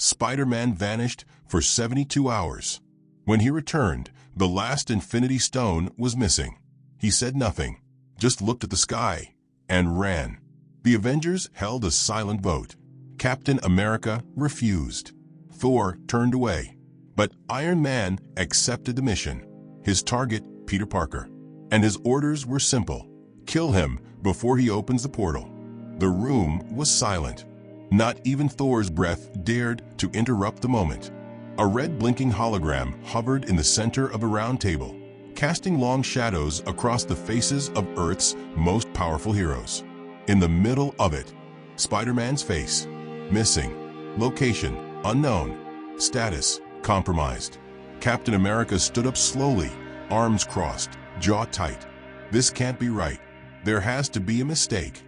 Spider-Man vanished for 72 hours. When he returned, the last Infinity Stone was missing. He said nothing, just looked at the sky, and ran. The Avengers held a silent vote. Captain America refused. Thor turned away. But Iron Man accepted the mission. His target, Peter Parker. And his orders were simple. Kill him before he opens the portal. The room was silent. Not even Thor's breath dared to interrupt the moment. A red blinking hologram hovered in the center of a round table, casting long shadows across the faces of Earth's most powerful heroes. In the middle of it, Spider-Man's face. Missing. Location unknown. Status compromised. Captain America stood up slowly, arms crossed, jaw tight. This can't be right. There has to be a mistake.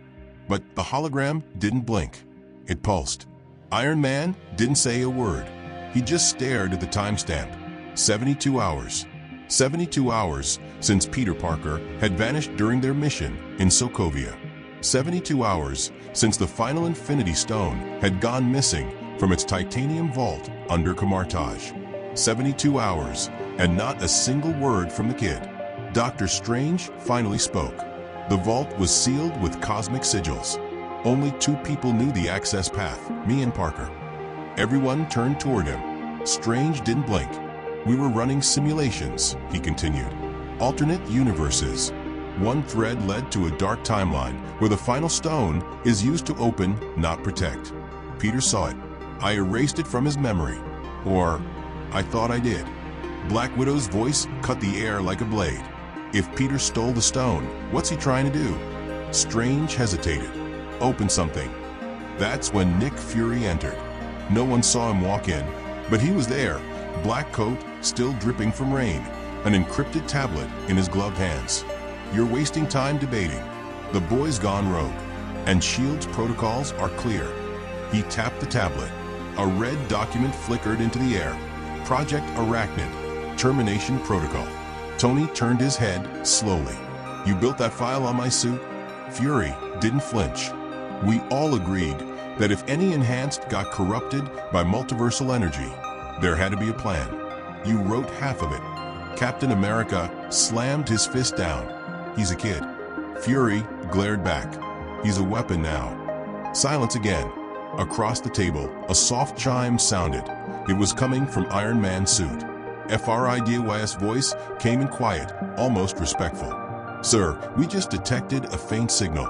But the hologram didn't blink. It pulsed. Iron Man didn't say a word. He just stared at the timestamp. 72 hours. 72 hours since Peter Parker had vanished during their mission in Sokovia. 72 hours since the final Infinity Stone had gone missing from its titanium vault under Camartage. 72 hours, and not a single word from the kid. Doctor Strange finally spoke. The vault was sealed with cosmic sigils. Only two people knew the access path, me and Parker. Everyone turned toward him. Strange didn't blink. We were running simulations, he continued. Alternate universes. One thread led to a dark timeline where the final stone is used to open, not protect. Peter saw it. I erased it from his memory. Or, I thought I did. Black Widow's voice cut the air like a blade. If Peter stole the stone, what's he trying to do? Strange hesitated. Open something. That's when Nick Fury entered. No one saw him walk in, but he was there, black coat still dripping from rain, an encrypted tablet in his gloved hands. You're wasting time debating. The boy's gone rogue, and S.H.I.E.L.D.'s protocols are clear. He tapped the tablet. A red document flickered into the air. Project Arachnid, Termination Protocol. Tony turned his head slowly. You built that file on my suit? Fury didn't flinch. We all agreed that if any enhanced got corrupted by multiversal energy, there had to be a plan. You wrote half of it. Captain America slammed his fist down. He's a kid. Fury glared back. He's a weapon now. Silence again. Across the table, a soft chime sounded. It was coming from Iron Man's suit. Fridays' voice came in quiet, almost respectful. Sir, we just detected a faint signal.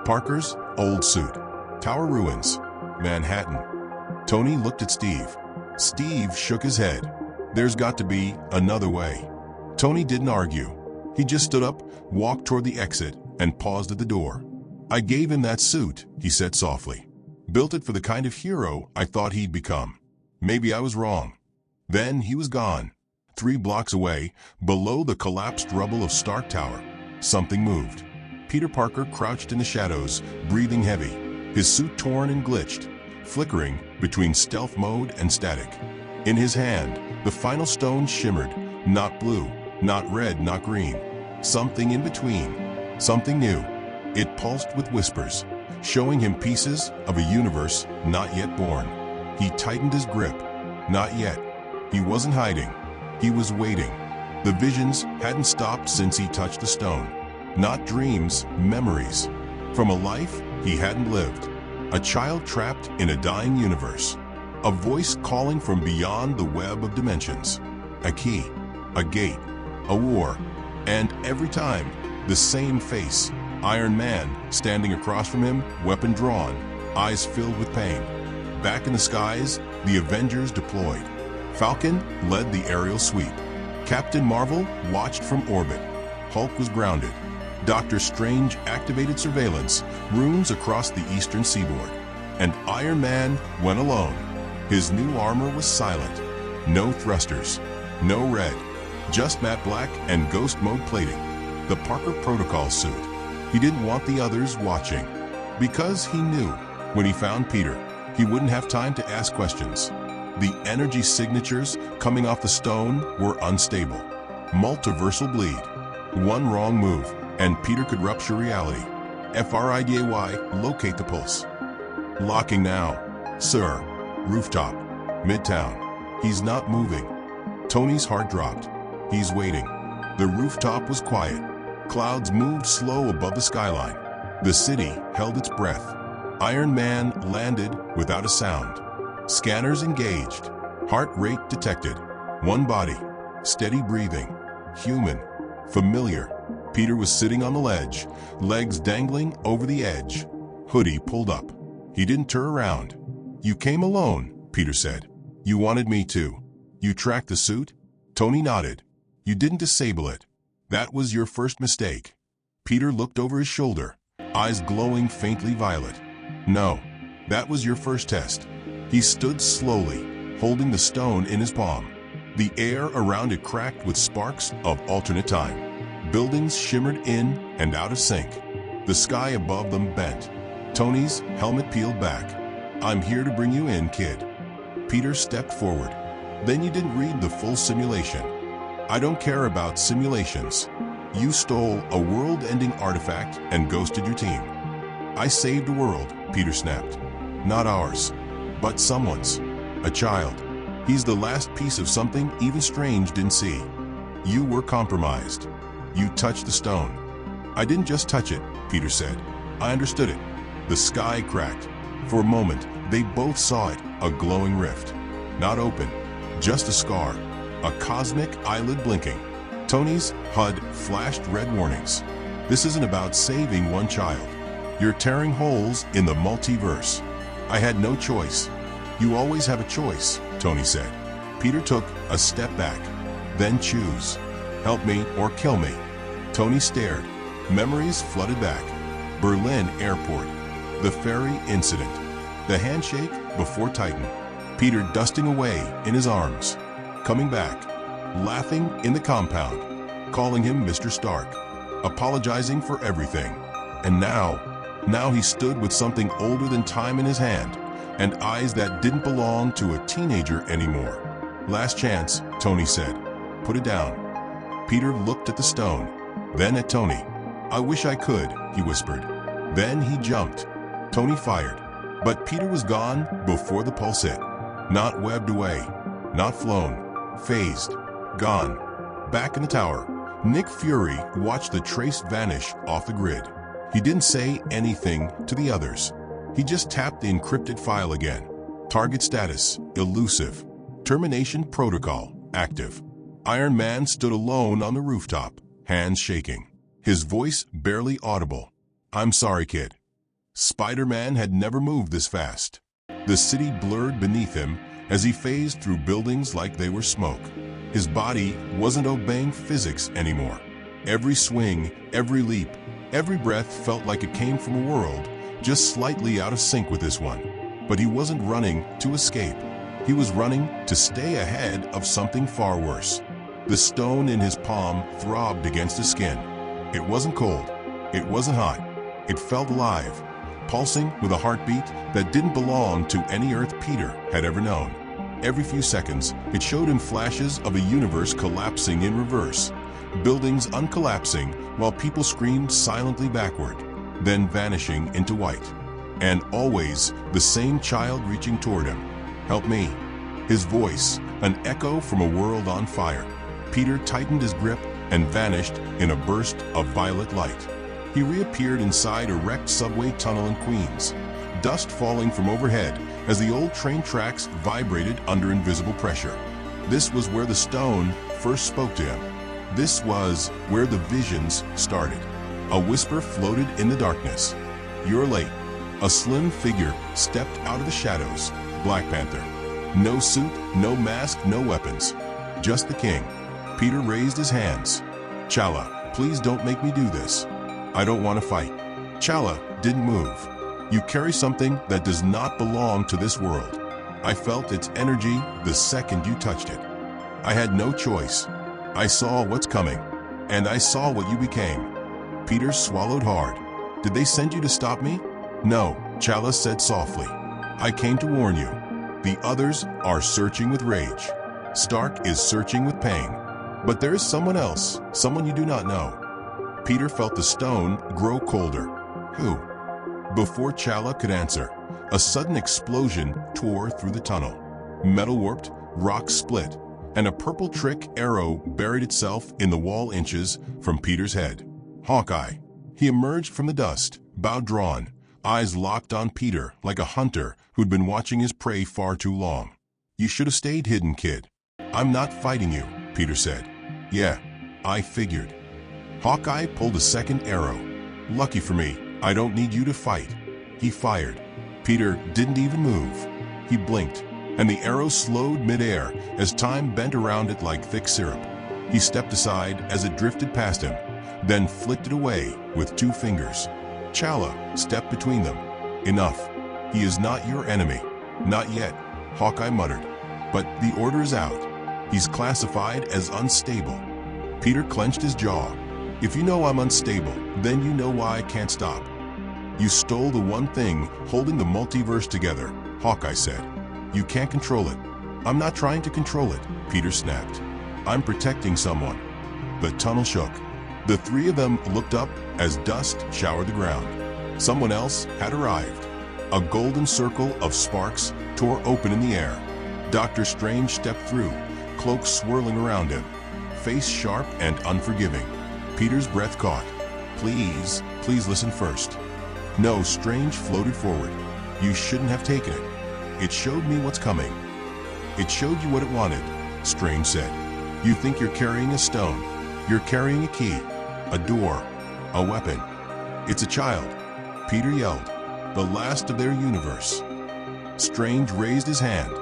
Parker's old suit. Tower ruins. Manhattan. Tony looked at Steve. Steve shook his head. There's got to be another way. Tony didn't argue. He just stood up, walked toward the exit, and paused at the door. I gave him that suit, he said softly. Built it for the kind of hero I thought he'd become. Maybe I was wrong. Then he was gone. 3 blocks away, below the collapsed rubble of Stark Tower, something moved. Peter Parker crouched in the shadows, breathing heavy, his suit torn and glitched, flickering between stealth mode and static. In his hand, the final stone shimmered, not blue, not red, not green. Something in between, something new. It pulsed with whispers, showing him pieces of a universe not yet born. He tightened his grip. Not yet. He wasn't hiding. He was waiting. The visions hadn't stopped since he touched the stone. Not dreams, memories. From a life he hadn't lived. A child trapped in a dying universe. A voice calling from beyond the web of dimensions. A key, a gate, a war. And every time, the same face. Iron Man standing across from him, weapon drawn, eyes filled with pain. Back in the skies, the Avengers deployed. Falcon led the aerial sweep. Captain Marvel watched from orbit. Hulk was grounded. Doctor Strange activated surveillance, runes across the eastern seaboard. And Iron Man went alone. His new armor was silent. No thrusters, no red, just matte black and ghost mode plating. The Parker Protocol suit. He didn't want the others watching. Because he knew, when he found Peter, he wouldn't have time to ask questions. The energy signatures coming off the stone were unstable. Multiversal bleed. One wrong move, and Peter could rupture reality. Friday, locate the pulse. Locking now. Sir. Rooftop. Midtown. He's not moving. Tony's heart dropped. He's waiting. The rooftop was quiet. Clouds moved slow above the skyline. The city held its breath. Iron Man landed without a sound. Scanners engaged. Heart rate detected. One body. Steady breathing. Human. Familiar. Peter was sitting on the ledge, legs dangling over the edge. Hoodie pulled up. He didn't turn around. "You came alone," Peter said. "You wanted me to. You tracked the suit?" Tony nodded. "You didn't disable it. That was your first mistake." Peter looked over his shoulder, eyes glowing faintly violet. "No, that was your first test." He stood slowly, holding the stone in his palm. The air around it cracked with sparks of alternate time. Buildings shimmered in and out of sync. The sky above them bent. Tony's helmet peeled back. "I'm here to bring you in, kid." Peter stepped forward. "Then you didn't read the full simulation." "I don't care about simulations. You stole a world-ending artifact and ghosted your team." "I saved a world," Peter snapped. "Not ours, but someone's. A child. He's the last piece of something even Strange didn't see. You were compromised. You touched the stone." "I didn't just touch it," Peter said. "I understood it." The sky cracked. For a moment, they both saw it, a glowing rift. Not open, just a scar, a cosmic eyelid blinking. Tony's HUD flashed red warnings. "This isn't about saving one child. You're tearing holes in the multiverse." "I had no choice." "You always have a choice," Tony said. Peter took a step back. "Then choose. Help me or kill me." Tony stared. Memories flooded back. Berlin airport. The ferry incident. The handshake before Titan. Peter dusting away in his arms. Coming back. Laughing in the compound. Calling him Mr. Stark. Apologizing for everything. And now he stood with something older than time in his hand, and eyes that didn't belong to a teenager anymore. "Last chance," Tony said. "Put it down." Peter looked at the stone, then at Tony. "I wish I could," he whispered. Then he jumped. Tony fired, but Peter was gone before the pulse hit. Not webbed away, not flown, phased, gone. Back in the tower, Nick Fury watched the trace vanish off the grid. He didn't say anything to the others. He just tapped the encrypted file again. Target status, elusive. Termination protocol, active. Iron Man stood alone on the rooftop, hands shaking. His voice barely audible. "I'm sorry, kid." Spider-Man had never moved this fast. The city blurred beneath him as he phased through buildings like they were smoke. His body wasn't obeying physics anymore. Every swing, every leap, every breath felt like it came from a world just slightly out of sync with this one. But he wasn't running to escape. He was running to stay ahead of something far worse. The stone in his palm throbbed against his skin. It wasn't cold. It wasn't hot. It felt alive, pulsing with a heartbeat that didn't belong to any Earth Peter had ever known. Every few seconds, it showed him flashes of a universe collapsing in reverse, buildings uncollapsing while people screamed silently backward, then vanishing into white. And always the same child reaching toward him. "Help me." His voice, an echo from a world on fire. Peter tightened his grip and vanished in a burst of violet light. He reappeared inside a wrecked subway tunnel in Queens, dust falling from overhead as the old train tracks vibrated under invisible pressure. This was where the stone first spoke to him. This was where the visions started. A whisper floated in the darkness. "You're late." A slim figure stepped out of the shadows. Black Panther. No suit, no mask, no weapons. Just the king. Peter raised his hands. "Chala, please don't make me do this. I don't want to fight." Chala didn't move. "You carry something that does not belong to this world. I felt its energy the second you touched it. I had no choice. I saw what's coming, and I saw what you became." Peter swallowed hard. "Did they send you to stop me?" "No," Chala said softly. "I came to warn you. The others are searching with rage. Stark is searching with pain. But there is someone else, someone you do not know." Peter felt the stone grow colder. "Who?" Before Chala could answer, a sudden explosion tore through the tunnel. Metal warped, rock split, and a purple trick arrow buried itself in the wall inches from Peter's head. Hawkeye. He emerged from the dust, bow drawn, eyes locked on Peter like a hunter who'd been watching his prey far too long. "You should have stayed hidden, kid." "I'm not fighting you," Peter said. "Yeah, I figured." Hawkeye pulled a second arrow. "Lucky for me, I don't need you to fight." He fired. Peter didn't even move. He blinked, and the arrow slowed midair as time bent around it like thick syrup. He stepped aside as it drifted past him, then flicked it away with 2 fingers. Chala stepped between them. "Enough. He is not your enemy." "Not yet," Hawkeye muttered. "But the order is out. He's classified as unstable." Peter clenched his jaw. "If you know I'm unstable, then you know why I can't stop." "You stole the one thing holding the multiverse together," Hawkeye said. "You can't control it." "I'm not trying to control it," Peter snapped. "I'm protecting someone." The tunnel shook. The 3 of them looked up as dust showered the ground. Someone else had arrived. A golden circle of sparks tore open in the air. Doctor Strange stepped through, cloak swirling around him, face sharp and unforgiving. Peter's breath caught. Please listen first." "No," Strange floated forward. "You shouldn't have taken it. It showed me what's coming." "It showed you what it wanted," Strange said. "You think you're carrying a stone. You're carrying a key, a door, a weapon. It's a child," Peter yelled. "The last of their universe." Strange raised his hand.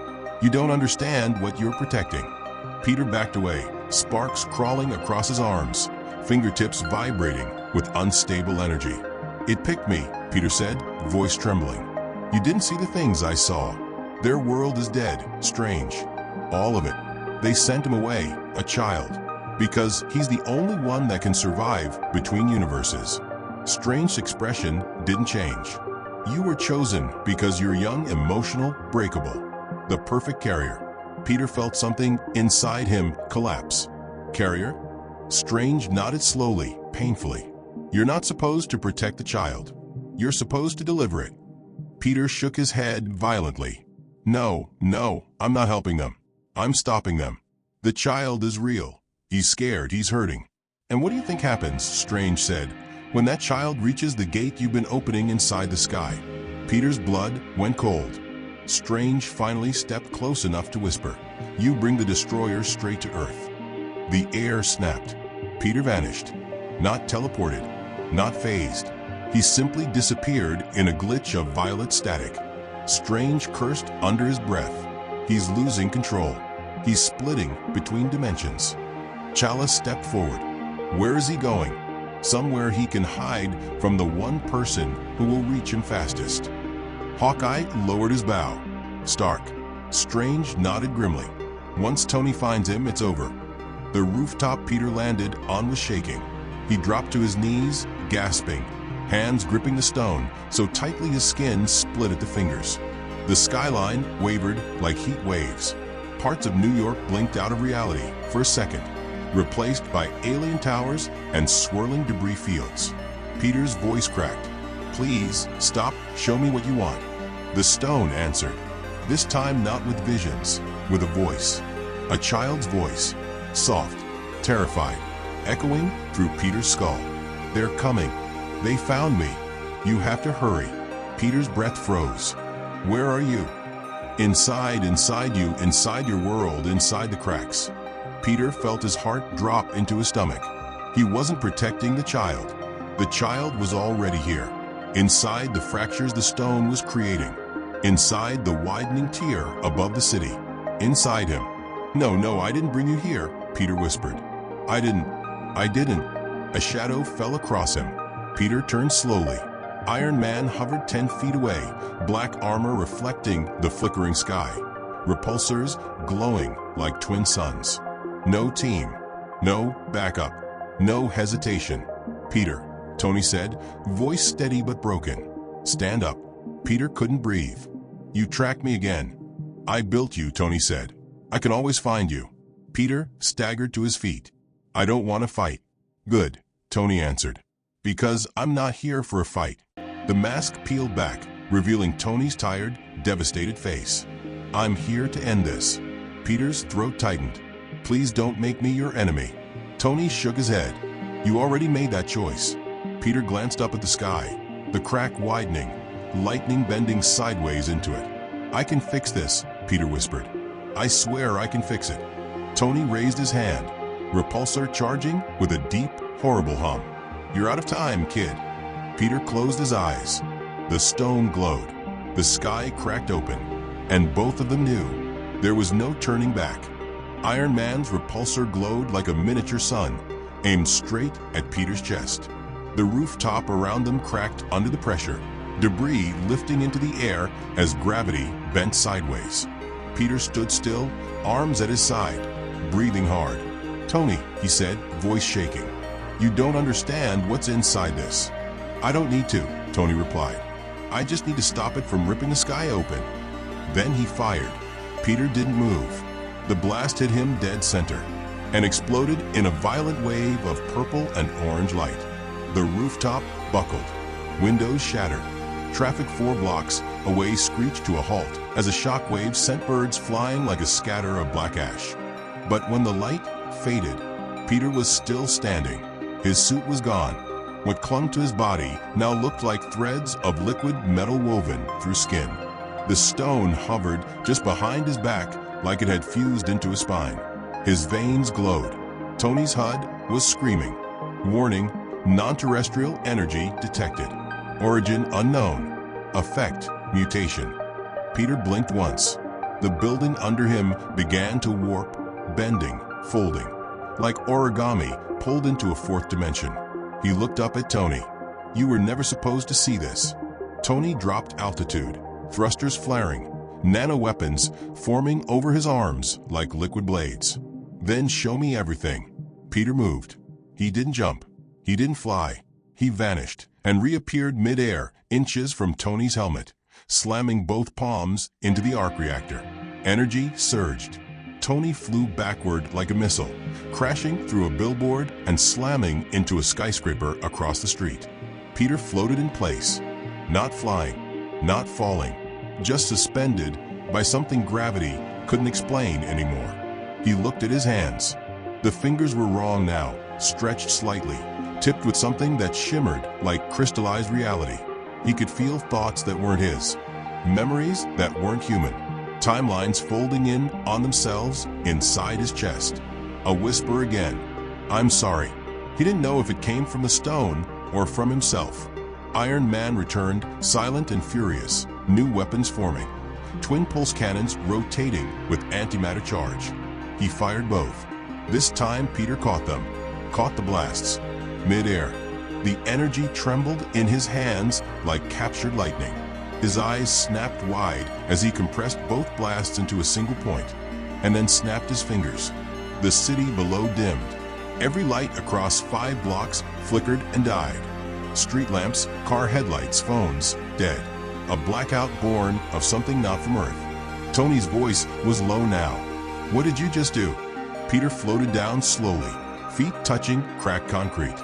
"You don't understand what you're protecting." Peter backed away, sparks crawling across his arms, fingertips vibrating with unstable energy. "It picked me," Peter said, voice trembling. "You didn't see the things I saw. Their world is dead, Strange. All of it. They sent him away, a child, because he's the only one that can survive between universes." Strange's expression didn't change. "You were chosen because you're young, emotional, breakable. The perfect carrier." Peter felt something inside him collapse. "Carrier?" Strange nodded slowly, painfully. "You're not supposed to protect the child. You're supposed to deliver it." Peter shook his head violently. No, I'm not helping them. I'm stopping them. The child is real. He's scared, he's hurting." "And what do you think happens," Strange said, "when that child reaches the gate you've been opening inside the sky?" Peter's blood went cold. Strange finally stepped close enough to whisper, "You bring the destroyer straight to Earth." The air snapped. Peter vanished. Not teleported, not phased. He simply disappeared in a glitch of violet static. Strange cursed under his breath. He's losing control. He's splitting between dimensions. Chala stepped forward. Where is he going? Somewhere he can hide from the one person who will reach him fastest. Hawkeye lowered his bow. Stark. Strange nodded grimly. Once Tony finds him, it's over. The rooftop Peter landed on was shaking. He dropped to his knees, gasping, hands gripping the stone so tightly his skin split at the fingers. The skyline wavered like heat waves. Parts of New York blinked out of reality for a second, replaced by alien towers and swirling debris fields. Peter's voice cracked. "Please, stop, show me what you want." The stone answered, this time not with visions, with a voice. A child's voice, soft, terrified, echoing through Peter's skull. "They're coming. They found me. You have to hurry." Peter's breath froze. "Where are you?" Inside you, inside your world, inside the cracks." Peter felt his heart drop into his stomach. He wasn't protecting the child. The child was already here. Inside the fractures the stone was creating. Inside the widening tier above the city. Inside him. No, I didn't bring you here," Peter whispered. I didn't. A shadow fell across him. Peter turned slowly. Iron Man hovered 10 feet away, black armor reflecting the flickering sky. Repulsors glowing like twin suns. No team. No backup. No hesitation. "Peter," Tony said, voice steady but broken. "Stand up." Peter couldn't breathe. "You tracked me again." "I built you," Tony said. "I can always find you." Peter staggered to his feet. "I don't want to fight." "Good," Tony answered. "Because I'm not here for a fight." The mask peeled back, revealing Tony's tired, devastated face. I'm here to end this. Peter's throat tightened. Please don't make me your enemy. Tony shook his head. You already made that choice. Peter glanced up at the sky, the crack widening, lightning bending sideways into it. I can fix this, Peter whispered. I swear I can fix it. Tony raised his hand, repulsor charging with a deep, horrible hum. You're out of time, kid. Peter closed his eyes. The stone glowed. The sky cracked open, and both of them knew there was no turning back. Iron Man's repulsor glowed like a miniature sun, aimed straight at Peter's chest. The rooftop around them cracked under the pressure, debris lifting into the air as gravity bent sideways. Peter stood still, arms at his side, breathing hard. Tony, he said, voice shaking. You don't understand what's inside this. I don't need to, Tony replied. I just need to stop it from ripping the sky open. Then he fired. Peter didn't move. The blast hit him dead center and exploded in a violent wave of purple and orange light. The rooftop buckled. Windows shattered. Traffic 4 blocks away screeched to a halt as a shockwave sent birds flying like a scatter of black ash. But when the light faded, Peter was still standing. His suit was gone. What clung to his body now looked like threads of liquid metal woven through skin. The stone hovered just behind his back like it had fused into his spine. His veins glowed. Tony's HUD was screaming. Warning, non-terrestrial energy detected. Origin unknown. Effect, mutation. Peter blinked once. The building under him began to warp, bending, folding, like origami pulled into a fourth dimension. He looked up at Tony. You were never supposed to see this. Tony dropped altitude, thrusters flaring, nano-weapons forming over his arms like liquid blades. Then show me everything. Peter moved. He didn't jump. He didn't fly. He vanished and reappeared mid-air, inches from Tony's helmet, slamming both palms into the arc reactor. Energy surged. Tony flew backward like a missile, crashing through a billboard and slamming into a skyscraper across the street. Peter floated in place, not flying, not falling, just suspended by something gravity couldn't explain anymore. He looked at his hands. The fingers were wrong now, stretched slightly, tipped with something that shimmered like crystallized reality. He could feel thoughts that weren't his, memories that weren't human, timelines folding in on themselves inside his chest. A whisper again. I'm sorry. He didn't know if it came from the stone or from himself. Iron Man returned, silent and furious, new weapons forming. Twin pulse cannons rotating with antimatter charge. He fired both. This time Peter caught them, caught the blasts. Mid-air, the energy trembled in his hands like captured lightning. His eyes snapped wide as he compressed both blasts into a single point, and then snapped his fingers. The city below dimmed. Every light across 5 blocks flickered and died. Street lamps, car headlights, phones, dead. A blackout born of something not from Earth. Tony's voice was low now. What did you just do? Peter floated down slowly, feet touching cracked concrete.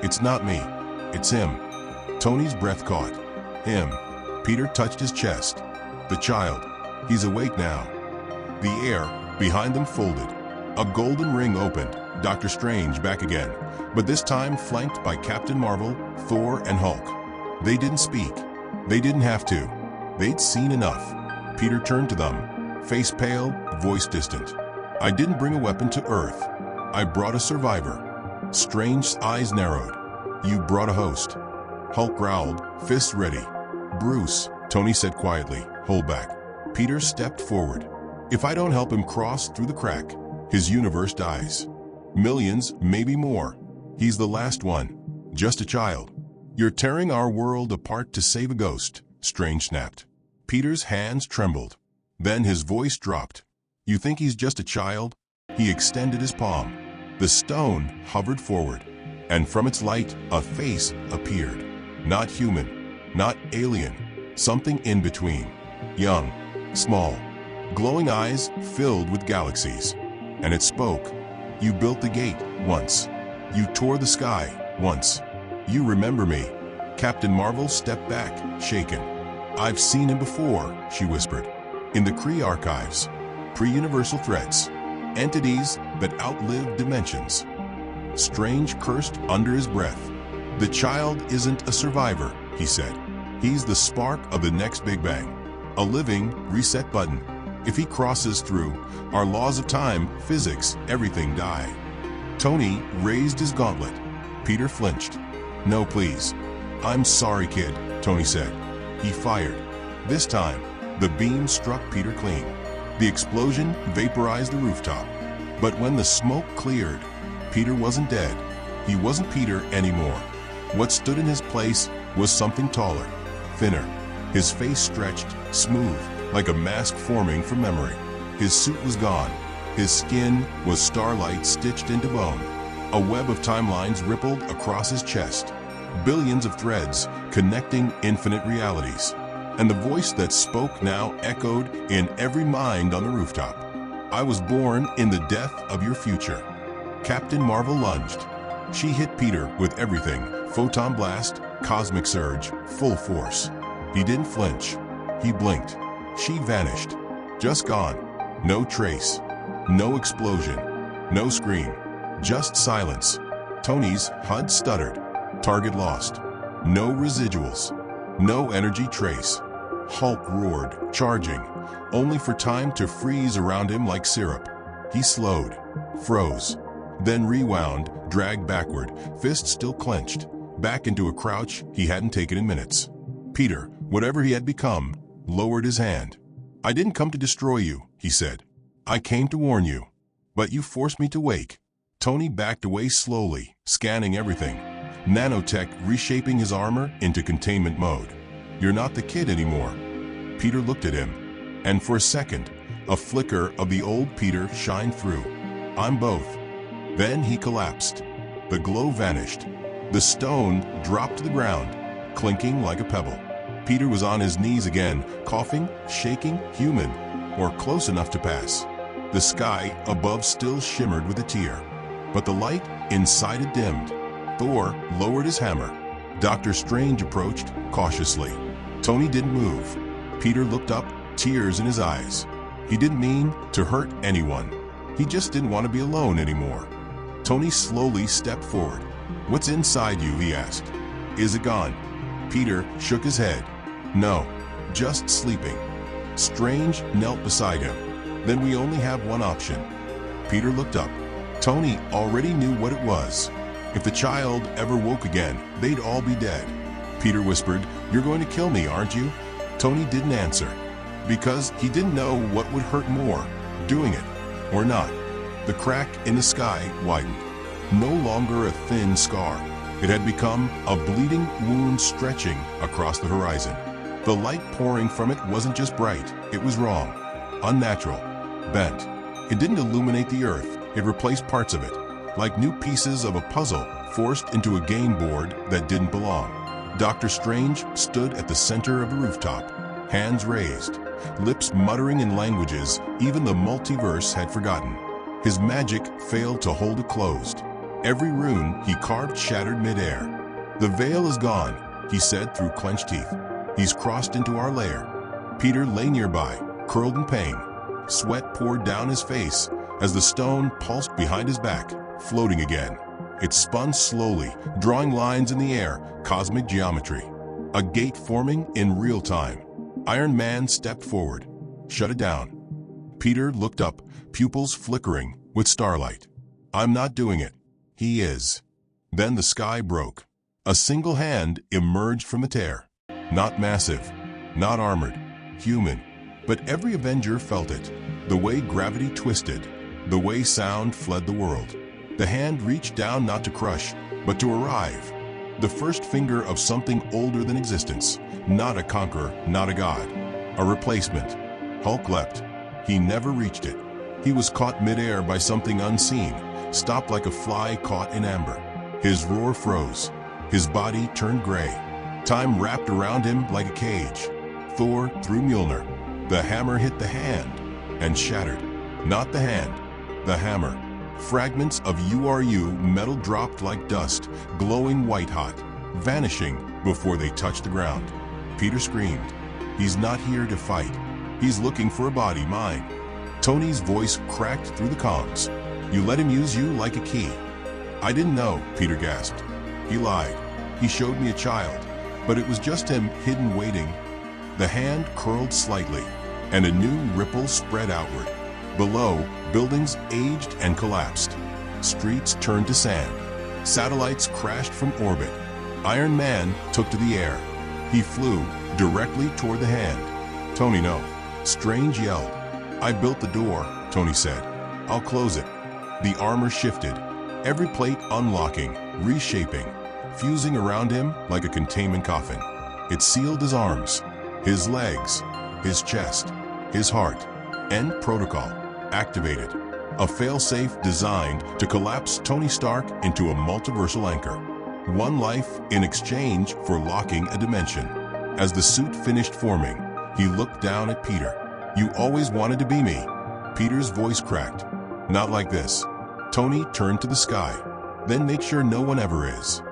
It's not me. It's him. Tony's breath caught. Him. Peter touched his chest. The child. He's awake now. The air behind them folded. A golden ring opened. Doctor Strange back again, but this time flanked by Captain Marvel, Thor, and Hulk. They didn't speak. They didn't have to. They'd seen enough. Peter turned to them, face pale, voice distant. I didn't bring a weapon to Earth. I brought a survivor. Strange's eyes narrowed. You brought a host. Hulk growled, fists ready. Bruce, Tony said quietly, hold back. Peter stepped forward. If I don't help him cross through the crack, his universe dies. Millions, maybe more. He's the last one. Just a child. You're tearing our world apart to save a ghost, Strange snapped. Peter's hands trembled. Then his voice dropped. You think he's just a child? He extended his palm. The stone hovered forward, and from its light, a face appeared. Not human, not alien, something in between. Young, small, glowing eyes filled with galaxies. And it spoke. You built the gate once. You tore the sky once. You remember me. Captain Marvel stepped back, shaken. I've seen him before, she whispered. In the Kree archives, pre-universal threats, entities that outlive dimensions. Strange cursed under his breath. The child isn't a survivor, he said. He's the spark of the next Big Bang. A living reset button. If he crosses through, our laws of time, physics, everything die. Tony raised his gauntlet. Peter flinched. No, please. I'm sorry, kid, Tony said. He fired. This time, the beam struck Peter clean. The explosion vaporized the rooftop. But when the smoke cleared, Peter wasn't dead. He wasn't Peter anymore. What stood in his place was something taller, thinner. His face stretched, smooth, like a mask forming from memory. His suit was gone. His skin was starlight stitched into bone. A web of timelines rippled across his chest. Billions of threads connecting infinite realities. And the voice that spoke now echoed in every mind on the rooftop. I was born in the death of your future. Captain Marvel lunged. She hit Peter with everything. Photon blast, cosmic surge, full force. He didn't flinch. He blinked. She vanished. Just gone. No trace. No explosion. No scream. Just silence. Tony's HUD stuttered. Target lost. No residuals. No energy trace. Hulk roared, charging, only for time to freeze around him like syrup. He slowed, froze, then rewound, dragged backward, fist still clenched, back into a crouch he hadn't taken in minutes. Peter, whatever he had become, lowered his hand. I didn't come to destroy you, he said. I came to warn you. But you forced me to wake. Tony backed away slowly, scanning everything. Nanotech reshaping his armor into containment mode. You're not the kid anymore. Peter looked at him, and for a second, a flicker of the old Peter shined through. I'm both. Then he collapsed. The glow vanished. The stone dropped to the ground, clinking like a pebble. Peter was on his knees again, coughing, shaking, human, or close enough to pass. The sky above still shimmered with a tear, but the light inside it dimmed. Thor lowered his hammer. Doctor Strange approached cautiously. Tony didn't move. Peter looked up, tears in his eyes. He didn't mean to hurt anyone. He just didn't want to be alone anymore. Tony slowly stepped forward. What's inside you, he asked. Is it gone? Peter shook his head. No, just sleeping. Strange knelt beside him. Then we only have one option. Peter looked up. Tony already knew what it was. If the child ever woke again, they'd all be dead. Peter whispered, You're going to kill me, aren't you? Tony didn't answer, because he didn't know what would hurt more, doing it or not. The crack in the sky widened. No longer a thin scar. It had become a bleeding wound stretching across the horizon. The light pouring from it wasn't just bright, it was wrong, unnatural, bent. It didn't illuminate the earth, it replaced parts of it, like new pieces of a puzzle forced into a game board that didn't belong. Doctor Strange stood at the center of the rooftop, hands raised, lips muttering in languages even the multiverse had forgotten. His magic failed to hold it closed. Every rune he carved shattered midair. The veil is gone, he said through clenched teeth. He's crossed into our lair. Peter lay nearby, curled in pain. Sweat poured down his face as the stone pulsed behind his back, floating again. It spun slowly, drawing lines in the air, cosmic geometry. A gate forming in real time. Iron Man stepped forward. Shut it down. Peter looked up, pupils flickering with starlight. I'm not doing it. He is. Then the sky broke. A single hand emerged from the tear. Not massive, not armored, human. But every Avenger felt it. The way gravity twisted, the way sound fled the world. The hand reached down not to crush, but to arrive. The first finger of something older than existence. Not a conqueror, not a god. A replacement. Hulk leapt. He never reached it. He was caught midair by something unseen, stopped like a fly caught in amber. His roar froze. His body turned gray. Time wrapped around him like a cage. Thor threw Mjolnir. The hammer hit the hand and shattered. Not the hand, the hammer. Fragments of URU metal dropped like dust, glowing white-hot, vanishing before they touched the ground. Peter screamed. He's not here to fight. He's looking for a body, mine. Tony's voice cracked through the comms. You let him use you like a key. I didn't know, Peter gasped. He lied. He showed me a child, but it was just him hidden waiting. The hand curled slightly, and a new ripple spread outward. Below, buildings aged and collapsed. Streets turned to sand. Satellites crashed from orbit. Iron Man took to the air. He flew directly toward the hand. Tony, no. Strange yelled. I built the door, Tony said. I'll close it. The armor shifted, every plate unlocking, reshaping, fusing around him like a containment coffin. It sealed his arms, his legs, his chest, his heart. End protocol activated. A failsafe designed to collapse Tony Stark into a multiversal anchor. One life in exchange for locking a dimension. As the suit finished forming, he looked down at Peter. You always wanted to be me. Peter's voice cracked. Not like this. Tony turned to the sky. Then make sure no one ever is.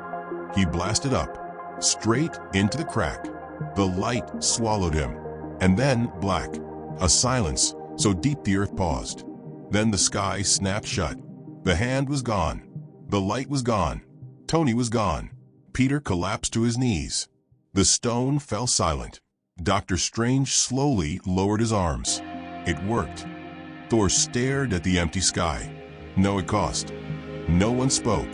He blasted up, straight into the crack. The light swallowed him. And then black. A silence so deep the earth paused. Then the sky snapped shut. The hand was gone. The light was gone. Tony was gone. Peter collapsed to his knees. The stone fell silent. Doctor Strange slowly lowered his arms. It worked. Thor stared at the empty sky. No, it cost. No one spoke,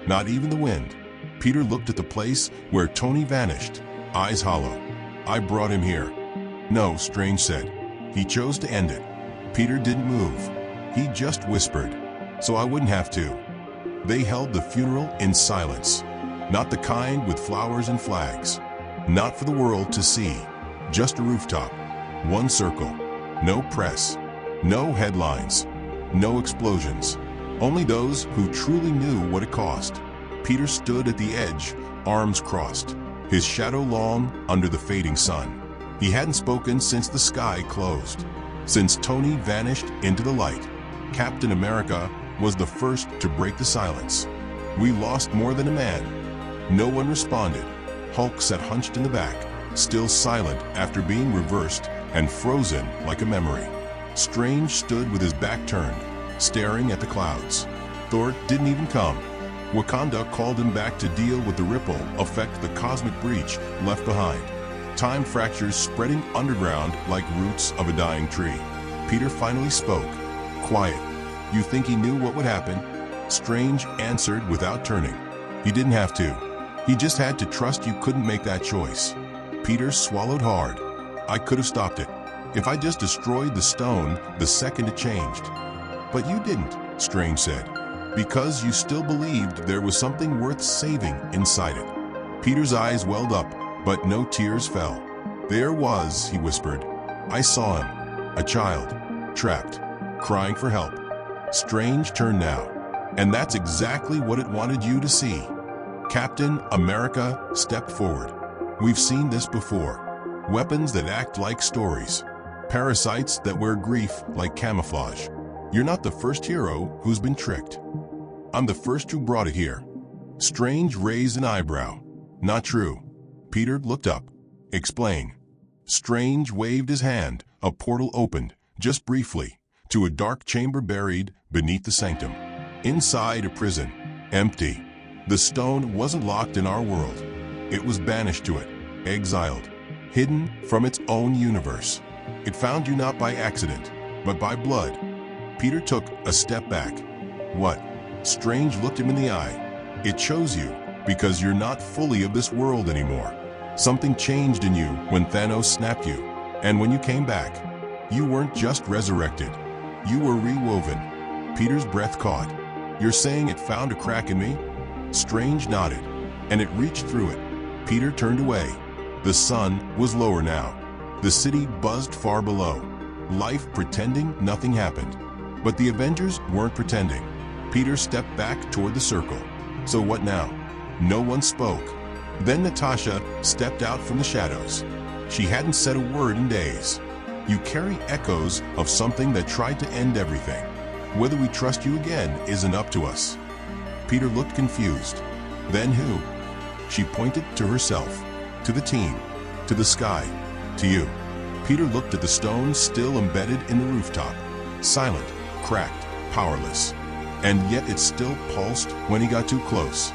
not even the wind. Peter looked at the place where Tony vanished, eyes hollow. I brought him here. No, Strange said. He chose to end it. Peter didn't move. He just whispered, so I wouldn't have to. They held the funeral in silence, not the kind with flowers and flags, not for the world to see, just a rooftop, one circle, no press, no headlines, no explosions, only those who truly knew what it cost. Peter stood at the edge, arms crossed, his shadow long under the fading sun. He hadn't spoken since the sky closed, since Tony vanished into the light. Captain America was the first to break the silence. We lost more than a man. No one responded. Hulk sat hunched in the back, still silent after being reversed and frozen like a memory. Strange stood with his back turned, staring at the clouds. Thor didn't even come. Wakanda called him back to deal with the ripple effect the cosmic breach left behind. Time fractures spreading underground like roots of a dying tree. Peter finally spoke. Quiet. You think he knew what would happen? Strange answered without turning. He didn't have to. He just had to trust you couldn't make that choice. Peter swallowed hard. I could have stopped it. If I just destroyed the stone the second it changed. But you didn't, Strange said. Because you still believed there was something worth saving inside it. Peter's eyes welled up, but no tears fell. There was, he whispered. I saw him. A child. Trapped. Crying for help. Strange turned now. And that's exactly what it wanted you to see. Captain America stepped forward. We've seen this before. Weapons that act like stories. Parasites that wear grief like camouflage. You're not the first hero who's been tricked. I'm the first who brought it here. Strange raised an eyebrow. Not true. Peter looked up. Explain. Strange waved his hand. A portal opened, just briefly, to a dark chamber buried beneath the sanctum. Inside a prison, empty. The stone wasn't locked in our world. It was banished to it, exiled, hidden from its own universe. It found you not by accident, but by blood. Peter took a step back. What? Strange looked him in the eye. It chose you because you're not fully of this world anymore. Something changed in you when Thanos snapped you. And when you came back, you weren't just resurrected. You were rewoven. Peter's breath caught. You're saying it found a crack in me? Strange nodded, and it reached through it. Peter turned away. The sun was lower now. The city buzzed far below. Life pretending nothing happened. But the Avengers weren't pretending. Peter stepped back toward the circle. So what now? No one spoke. Then Natasha stepped out from the shadows. She hadn't said a word in days. You carry echoes of something that tried to end everything. Whether we trust you again isn't up to us. Peter looked confused. Then who? She pointed to herself, to the team, to the sky, to you. Peter looked at the stone still embedded in the rooftop, silent, cracked, powerless. And yet it still pulsed when he got too close.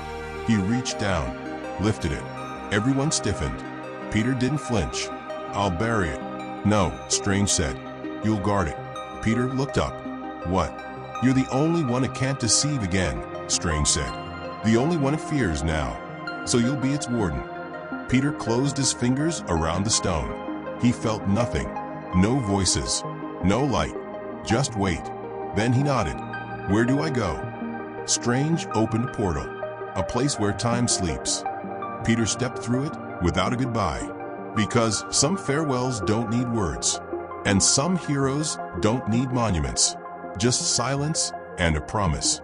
He reached down, lifted it. Everyone stiffened. Peter didn't flinch. "I'll bury it." "No," Strange said. "You'll guard it." Peter looked up. "What?" "You're the only one it can't deceive again," Strange said. "The only one it fears now. So you'll be its warden." Peter closed his fingers around the stone. He felt nothing. No voices. No light. Just wait. Then he nodded. "Where do I go?" Strange opened a portal, a place where time sleeps. Peter stepped through it without a goodbye. Because some farewells don't need words, and some heroes don't need monuments. Just silence and a promise.